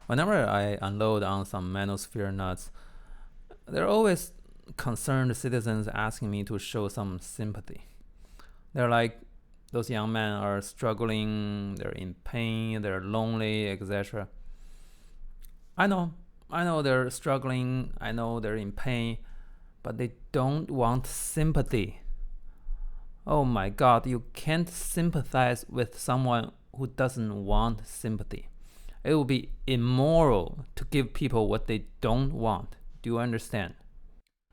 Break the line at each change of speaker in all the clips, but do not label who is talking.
Whenever I unload on some manosphere nuts, they're always concerned citizens asking me to show some sympathy. They're like, those young men are struggling, they're in pain, they're lonely, etc. I know, I know they're struggling, I know they're in pain, but they don't want sympathy. Oh my god, you can't sympathize with someone who doesn't want sympathy. It would be immoral to give people what they don't want. Do you understand?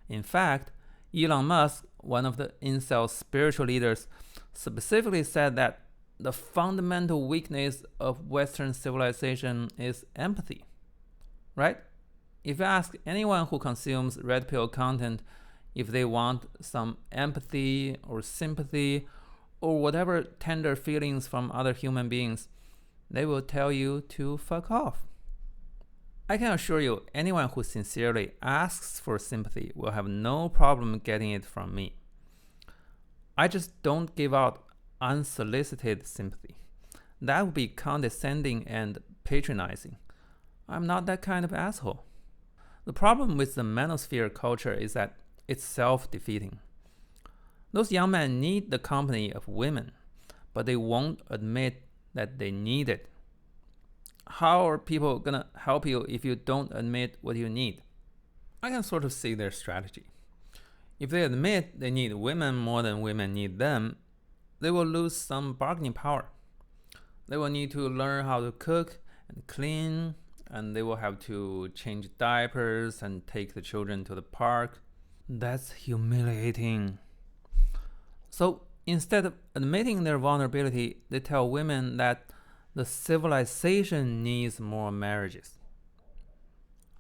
In fact, Elon Musk, one of the incel spiritual leaders, specifically said that the fundamental weakness of Western civilization is empathy. Right? If you ask anyone who consumes red pill content if they want some empathy or sympathy or whatever tender feelings from other human beings, they will tell you to fuck off. I can assure you, anyone who sincerely asks for sympathy will have no problem getting it from me. I just don't give out unsolicited sympathy. That would be condescending and patronizing. I'm not that kind of asshole. The problem with the manosphere culture is that it's self-defeating. Those young men need the company of women, but they won't admit that they need it. How are people gonna help you if you don't admit what you need? I can sort of see their strategy. If they admit they need women more than women need them, they will lose some bargaining power. They will need to learn how to cook and clean, and they will have to change diapers and take the children to the park. That's humiliating. So instead of admitting their vulnerability, they tell women that the civilization needs more marriages.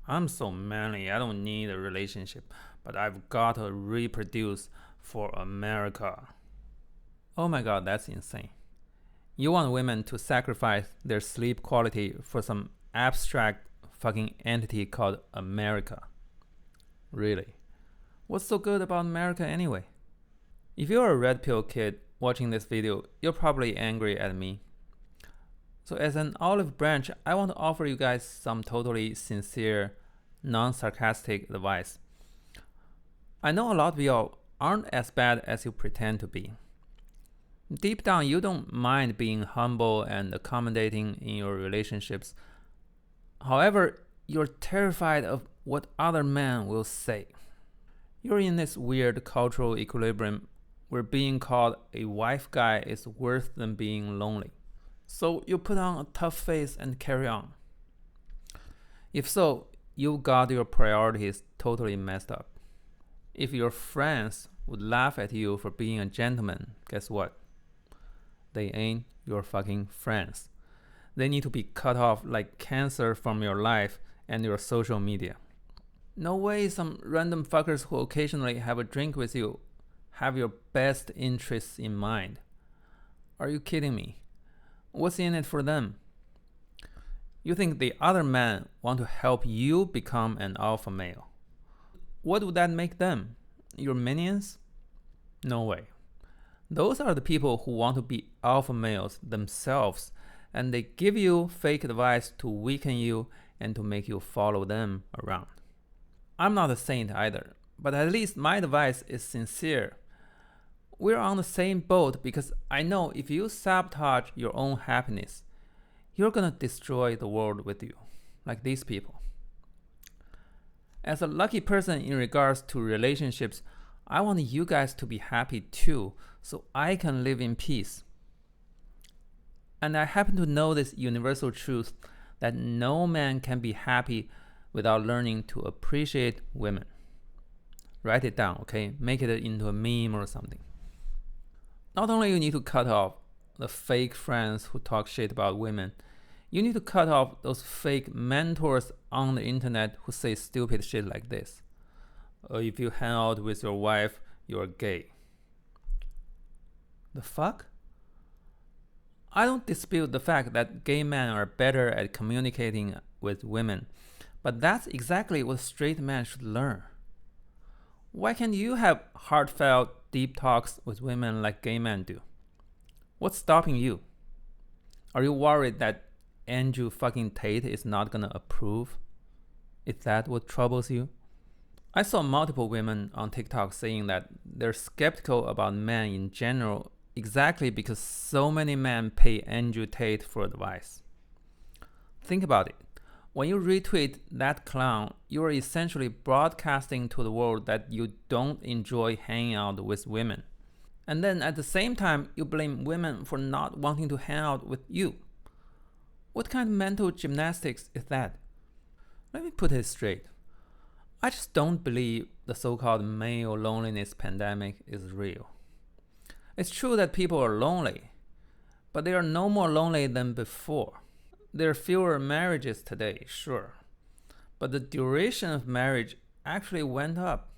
I'm so manly, I don't need a relationship, but I've got to reproduce for America. Oh my god, that's insane. You want women to sacrifice their sleep quality for some abstract fucking entity called America. Really? What's so good about America anyway? If you're a red pill kid watching this video, you're probably angry at me. So as an olive branch, I want to offer you guys some totally sincere, non-sarcastic advice. I know a lot of y'all aren't as bad as you pretend to be. Deep down, you don't mind being humble and accommodating in your relationships. However, you're terrified of what other men will say. You're in this weird cultural equilibrium where being called a wife guy is worse than being lonely. So you put on a tough face and carry on. If so, you got your priorities totally messed up. If your friends would laugh at you for being a gentleman, guess what? They ain't your fucking friends. They need to be cut off like cancer from your life and your social media. No way some random fuckers who occasionally have a drink with you have your best interests in mind. Are you kidding me? What's in it for them? You think the other men want to help you become an alpha male. What would that make them? Your minions? No way. Those are the people who want to be alpha males themselves, and they give you fake advice to weaken you and to make you follow them around. I'm not a saint either, but at least my advice is sincere. We're on the same boat because I know if you sabotage your own happiness, you're gonna destroy the world with you, like these people. As a lucky person in regards to relationships, I want you guys to be happy too, so I can live in peace. And I happen to know this universal truth that no man can be happy without learning to appreciate women. Write it down, okay? Make it into a meme or something. Not only you need to cut off the fake friends who talk shit about women, you need to cut off those fake mentors on the internet who say stupid shit like this. If you hang out with your wife, you're gay. The fuck? I don't dispute the fact that gay men are better at communicating with women, but that's exactly what straight men should learn. Why can't you have heartfelt, deep talks with women like gay men do? What's stopping you? Are you worried that Andrew fucking Tate is not gonna approve? Is that what troubles you? I saw multiple women on TikTok saying that they're skeptical about men in general exactly because so many men pay Andrew Tate for advice. Think about it. When you retweet that clown, you are essentially broadcasting to the world that you don't enjoy hanging out with women. And then at the same time, you blame women for not wanting to hang out with you. What kind of mental gymnastics is that? Let me put it straight. I just don't believe the so-called male loneliness pandemic is real. It's true that people are lonely, but they are no more lonely than before. There are fewer marriages today, sure, but the duration of marriage actually went up.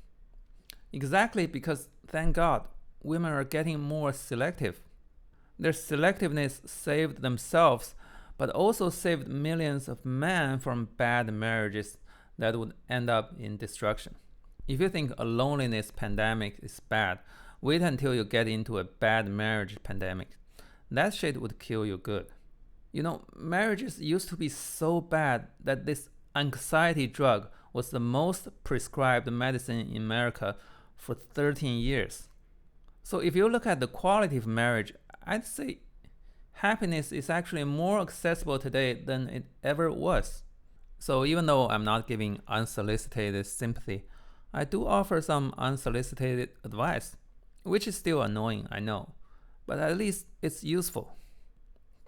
Exactly because, thank God, women are getting more selective. Their selectiveness saved themselves, but also saved millions of men from bad marriages that would end up in destruction. If you think a loneliness pandemic is bad, wait until you get into a bad marriage pandemic. That shit would kill you good. You know, marriages used to be so bad that this anxiety drug was the most prescribed medicine in America for 13 years. So if you look at the quality of marriage, I'd say happiness is actually more accessible today than it ever was. So even though I'm not giving unsolicited sympathy, I do offer some unsolicited advice, which is still annoying, I know, but at least it's useful.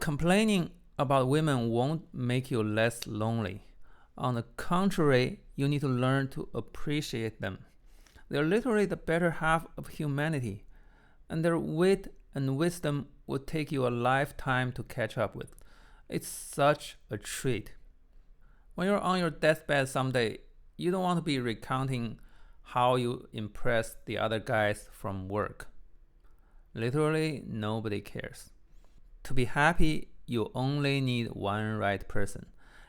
Complaining about women won't make you less lonely. On the contrary, you need to learn to appreciate them. They're literally the better half of humanity, and their wit and wisdom would take you a lifetime to catch up with. It's such a treat. When you're on your deathbed someday, you don't want to be recounting how you impressed the other guys from work. Literally, nobody cares. To be happy, you only need one right person,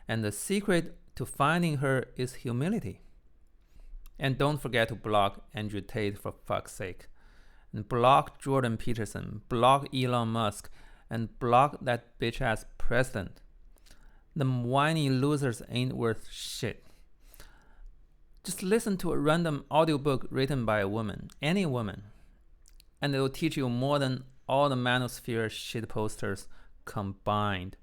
and the secret to finding her is humility. And don't forget to block Andrew Tate for fuck's sake. And block Jordan Peterson, block Elon Musk, and block that bitch ass president. Them whiny losers ain't worth shit. Just listen to a random audiobook written by a woman, any woman, and it'll teach you more than all the manosphere shit posters combined.